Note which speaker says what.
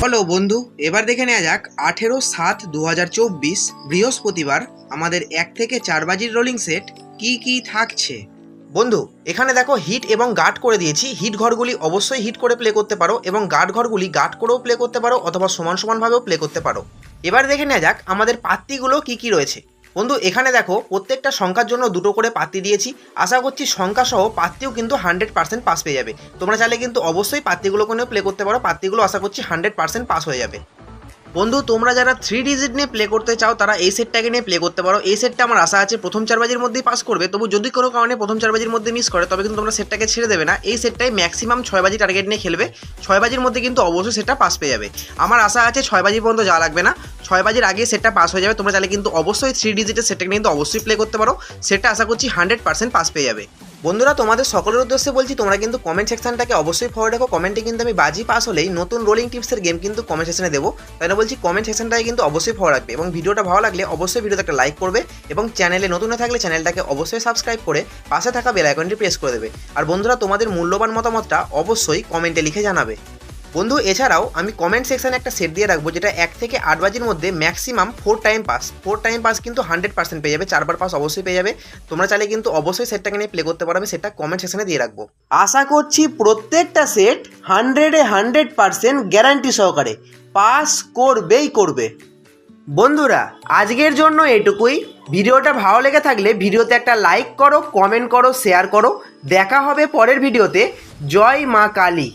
Speaker 1: চলো বন্ধু, এবার দেখে নেওয়া যাক 18/7/2024 বৃহস্পতিবার আমাদের 1 থেকে 4 বাজির রোলিং সেট কি কি থাকছে। বন্ধু, এখানে দেখো হিট এবং গার্ড করে দিয়েছি। হিট ঘরগুলি অবশ্যই হিট করে প্লে করতে পারো এবং গার্ড ঘরগুলি গার্ড করেও প্লে করতে পারো অথবা সমান সমানভাবেও প্লে করতে পারো। এবার দেখে নেওয়া যাক আমাদের পাত্তিগুলো কি কি রয়েছে। বন্ধু, এখানে দেখো প্রত্যেকটা সংখ্যার জন্য দুটো করে পাত্তি দিয়েছি। আশা করছি সংখ্যা সহ পাত্তিও কিন্তু 100% পাস পেয়ে যাবে। তোমরা চাইলে কিন্তু অবশ্যই পাত্তিগুলোকে নিয়ে প্লে করতে পারো। পাত্তিগুলো আশা করছি 100% পাস হয়ে যাবে। বন্ধু, তোমরা যারা 3 ডিজিট নিয়ে প্লে করতে চাও তারা এই সেটটাকে নিয়ে প্লে করতে পারো। এই সেটটা আমার আশা আছে প্রথম 4 বাজির মধ্যেই পাস করবে। তবু যদি কোনো কারণে প্রথম 4 বাজির মধ্যে মিস করে তবে কিন্তু তোমরা সেটটাকে ছেড়ে দেবে না। এই সেটটাই ম্যাক্সিমাম 6 বাজি টার্গেট নিয়ে খেলবে। 6 বাজির মধ্যে কিন্তু অবশ্যই সেটটা পাস পেয়ে যাবে। আমার আশা আছে 6 বাজি পর্যন্ত যাওয়া লাগবে না, 6 বাজির আগে সেটটা পাস হয়ে যাবে। তোমরা চাইলে কিন্তু অবশ্যই 3 ডিজিটের সেটটাকে কিন্তু অবশ্যই প্লে করতে পারো। সেটটা আশা করছি 100% পাস পেয়ে যাবে। বন্ধুরা, তোমাদের সকলের উদ্দেশ্যে বলছি তোমরা কিন্তু কমেন্ট সেকশনটাকে অবশ্যই ফলো রাখো। কমেন্টে কিন্তু আমি বাজি পাস হলেই নতুন রোলিং টিপসের গেম কিন্তু কমেন্ট সেকশনে দেবো। তাই না বলছি, কমেন্ট সেকশনটাকে কিন্তু অবশ্যই ফলো রাখবে এবং ভিডিওটা ভালো লাগলে অবশ্যই ভিডিওতে একটা লাইক করবে এবং চ্যানেলে নতুন হয়ে থাকলে চ্যানেলটাকে অবশ্যই সাবস্ক্রাইব করে পাশে থাকা বেল আইকনটি প্রেস করে দেবে। আর বন্ধুরা, তোমাদের মূল্যবান মতামতটা অবশ্যই কমেন্টে লিখে জানাবে। বন্ধু, এছাড়াও আমি কমেন্ট সেকশনে একটা সেট দিয়ে রাখবো যেটা 1 থেকে 8 বাজির মধ্যে ম্যাক্সিমাম 4 টাইম পাস কিন্তু 100% পেয়ে যাবে। 4 বার পাস অবশ্যই পেয়ে যাবে। তোমরা চাইলে কিন্তু অবশ্যই সেটটাকে নিয়ে প্লে করতে পারবে। সেটা কমেন্ট সেকশনে দিয়ে রাখবো। আশা করছি প্রত্যেকটা সেট 100% গ্যারান্টি সহকারে পাস করবেই করবে। বন্ধুরা, আজকের জন্য এটুকুই। ভিডিওটা ভালো লেগে থাকলে ভিডিওতে একটা লাইক করো, কমেন্ট করো, শেয়ার করো। দেখা হবে পরের ভিডিওতে। জয় মা কালী।